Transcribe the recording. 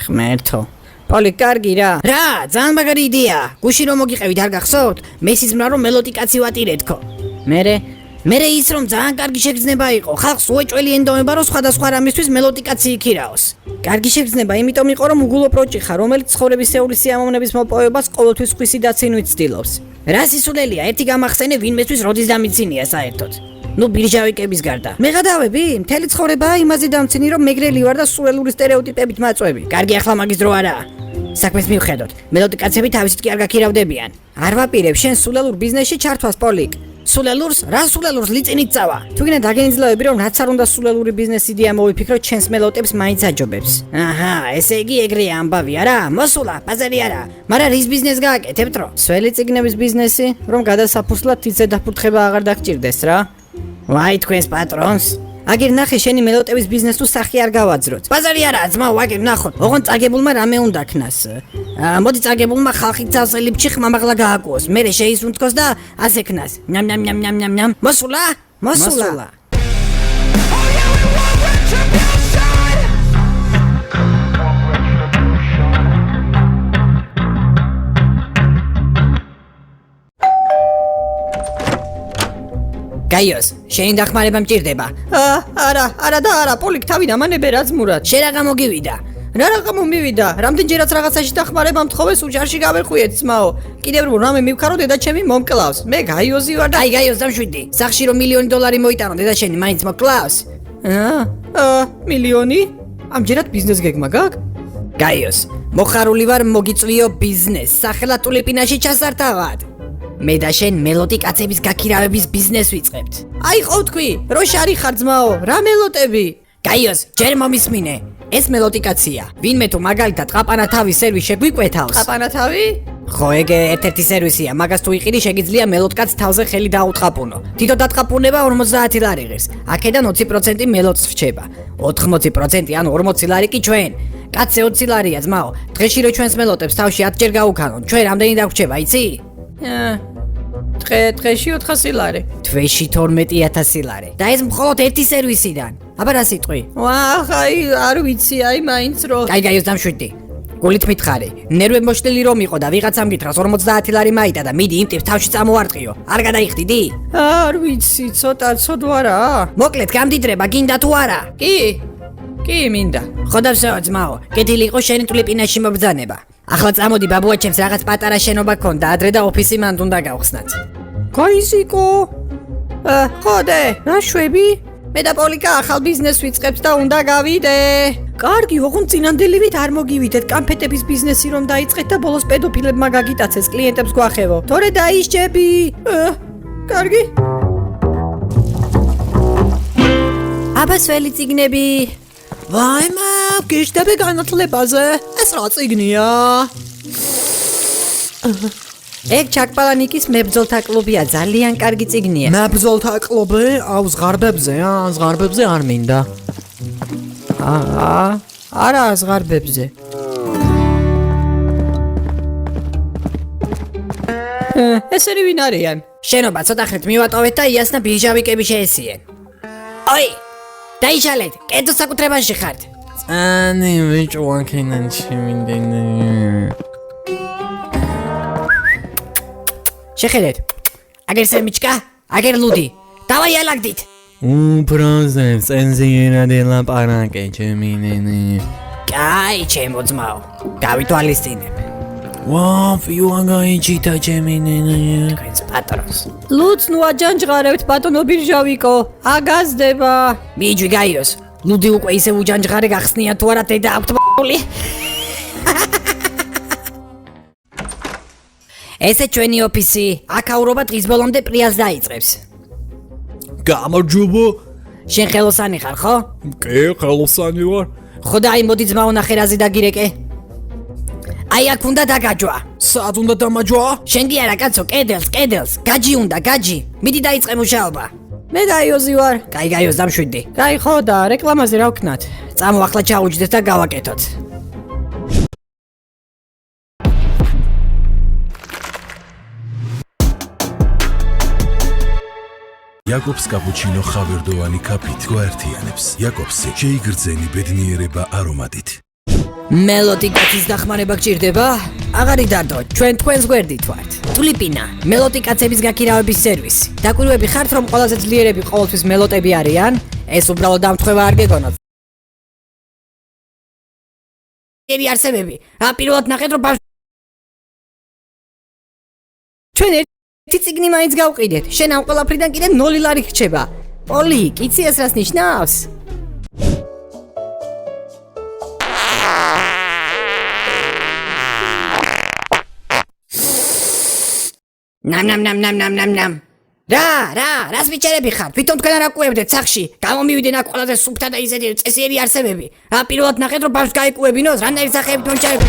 ღმერთო. პოლი, კარგი რა. რა, ძალიან მაგარი იდეა. გუში რომ მოგიყევით არ გახსოვთ? მესიზმრა რომ მელოდი კაცი ვატირეთქო. მერე ის რომ ძალიან კარგი შეგრძნება იყო. ხალხს უეჭველი ენდომება რომ სხვადასხვა რამისთვის მელოდი კაცი იქირაოს. კარგი შეგრძნება იმიტომ იყო რომ უგულო პროჭიხა, რომელიც ცხოვრებისეული სიამოვნების მოპოვებას ყოველთვის ხვისი დაცინვით ცდილობს. რა სისულელია, ერთი გამახსენე ვინმესთვის როდის დამიცინია საერთოდ. ნუ ბირჟავიკების გარდა. მე გადავები, მთელი ცხოვრებაა იმაზე დამცინი რომ მეგრელი ვარ და სულელური სტერეოტიპებით მაწვევი. კარგი ახლა მაგის დრო არაა. საქმეს მივხედოთ. მელოდი კაცები თავისით კი არ გაქირავდებიან. არ ვაპირებ შენ სულელურ ბიზნესში ჩართვას, პოლიკ. სულელურს? რა სულელურს ლიწინით წავა? თუგინე დაგენიძლევები რომ რაც არ უნდა სულელური ბიზნეს იდეა მოვიფიქროთ ჩვენს მელოტებს მაინც აჯობებს. აჰა, ესე იგი ეგრეა ამბავი არა? მოსულა, ბაზარი არა. მაგრამ რის ბიზნეს გააკეთებთ რო? სველი წიგნების ბიზნესი, რომ გადასაფუსლად თითზე დაფურთხება აღარ დაგჭირდეს რა. ვაი თქვენს პატრონს. აგერ ნახე შენი მელოტების ბიზნეს თუ სახი არ გავაძროთ. ბაზარი არა, ძმაო, აგერ ნახოთ. ოღონდ წაგებულმა რამე უნდა ქნას. მოდი წაგებულმა ხალხი წავსელიფჩი ხმამაღლა გააკუოს. მერე შეისუნთქოს და ასე ქნას. ნამ. მოსულა. გაიოს, შენი დახმარება მჭირდება. არა, პოლიკ თავი დამანებე რაც მურად. შენ რა გამოგივიდა? რა გამომივიდა? რამდენჯერაც რაღაცაში დახმარება მთხოვეს უჯარში გავერხვიეთ, ძმაო. კიდევ რომ რამე მივქარო დედა ჩემი მომკლავს. მე გაიოზი ვარ და აი გაიოს დამშვიდი. სახში რომ $1,000,000 მოიტანო დედა შენი მაინც მოკლავს. მილიონი? ამჯერად ბიზნეს გეგმა გაქვს? გაიოს, მოხარული ვარ მოგიწვიო ბიზნეს. სახელად ტულიპინაში ჩასართავად. მე და შენ მელოდი კაცების გაქირავების ბიზნეს ვიწყებთ. აი ხო თქვი, რო შარი ხარ ძმაო, რა მელოტები? გაიოს, ჯერ მომისმინე. ეს მელოდი კაცია. ვინმე თუ მაგალითად ყაპანათავის სერვისი შეგვიკვეთავს. ყაპანათავი? ხო, ეგ ერთ-ერთი სერვისია. მაგას თუ იყიდი, შეგიძლია მელოდკაც თავზე ხელი დაუტყაპუნო. თითო დატყაპუნება $50 ღირს. აქედან 20% მელოდს რჩება. 80% ანუ 40 ლარი კი ჩვენ. კაცზე 20 ლარია ძმაო. დღეში რო ჩვენს მელოდებს თავში 10 ჯერ გავუქანონ, ჩვენ რამდენი დაგვრჩება, იცი? დღეში 400 ლარი. თვეში 12,000 ლარი. და ეს მხოლოდ ერთი სერვისიდან. აბა რა სიტყვი? აი, არ ვიცი, აი მაინც რო. გაიოს დამშვიდი. გულით მითხარი. ნერვე მოშლილი რომ იყო და ვიღაცამ გითხრას 50 ლარი მაიტა და მიდი იმ ტიპს თავში წამოვარტყიო. არ გადაიხდიდი? არ ვიცი, ცოტა ცოდვარა. მოკლედ, გამდიდრება გინდა თუ არა? კი, მინდა. ხოდავსო ძმაო, კეთილი იყო შენი ტულიპინაში მობრძანება. ახლა წამოდი ბაბუაჩემს რაღაც პატარა შენობა ქონდა ადრე და ოფისი მანდ უნდა გავხსნათ. გაიზიკო. ხოდე, რა შვები? მე და პოლიკა ახალ ბიზნეს ვიწყებთ და უნდა გავიდე. კარგი, ოღონდ წინანდელივით არ მოგივიდეთ. კანფეტების ბიზნესი რომ დაიწყეთ და ბოლოს პედოფილებმა გაგიტაცეს, კლიენტებს გვახევო. თორე დაისჯები. კარგი. აბა სველი წიგნები. ვაიმა, გიშდები განათლებაზე. ეს რა წიგნია? ეგ ჩაკპალანიკის მებრძოლთა კლუბია, ძალიან კარგი წიგნია. მებრძოლთა კლუბი? აუ, ზღარბებზე, ზღარბებზე არ მინდა. არა, ზღარბებზე. ესენი ვინ არიან? შენობა ცოტახრით მივატოვეთ და იასნა ბირჟავიკები შეესიენ. ой! დაიშალეთ, კერძო საკუთრებაში ხართ. წანი ვიჭო აქედანში მინდენი. შეხედეთ. აგერ სემიჩკა, აგერ ლუდი. დავაიალაგდით. უბრალოდ წენზიერად ელაპარაკე ჩემი ნენი. კაი, ჩემო ძმაო. გავითვალისწინებ. ვიუან გაიჭიტა ჩემი ნენი. თქვენს პატრონს. ლუც ნუ აჯანჯღარებთ ბატონო ბირჟავიკო. აგაზდება. მიიჯვი გაიოს. ლუდი უკვე ისე უჯანჯღარე გახსნია თუ არა დედა აქვთ ბ***ული. ესე ჩვენი ოფისი. აქაურობა დღის ბოლომდე პრიას დაიწყებს. გამარჯობა. შენ ხელოსანი ხარ, ხო? კი, ხელოსანი ვარ. ხო და აი მოდი ძმაო ნახე რაზე დაგირეკე. აი აქ უნდა დაგაჯვა. სად უნდა დამაჯვა? შენ კი არა კაცო, კედელს. გაჯი უნდა, გაჯი. მიდი დაიწყე მუშაობა. მე გაიოზი ვარ. კაი გაიოს დამშვიდი. კაი ხო და რეკლამაზე რა ვქნათ? წამო ახლა ჩაუჯდეთ და გავაკეთოთ. იაკობს კაპუჩინო ხავერდოვანი კაფით გვაერთიანებს. იაკობსი შეიგრძენი ბედნიერება არომატით. მელოტი კაცის დახმარება გჭირდება? აღარი დადო, ჩვენ თქვენს გვერდით ვართ. ტულიპინა, მელოტი კაცების გაქირავების სერვისი. დაკვირვები ხართ, რომ ყველაზე ძლიერები ყოველთვის მელოტები არიან? ეს უბრალოდ დამთხევა არ გეგონოთ. ერი არსებები, პირველად ნახეთ, რომ ჩვენ ერთი წიგნი მაინც გავყიდეთ. შენ ამ ყველაფრიდან კიდე 0 ლარი რჩება. პოლი, კიცი ეს რას ნიშნავს? ნამ. რას ვიჩერები ხარ? თვითონ თქვენ არ აკუებდეთ სახში. გამომივიდნენ აქ ყველაზე სუფთა და ისეთი წესიერი არსებები. პირველად ნახეთ, რომ ბავშვს გაეკუებინოს, რანაირი სახეებით მომჩერებ.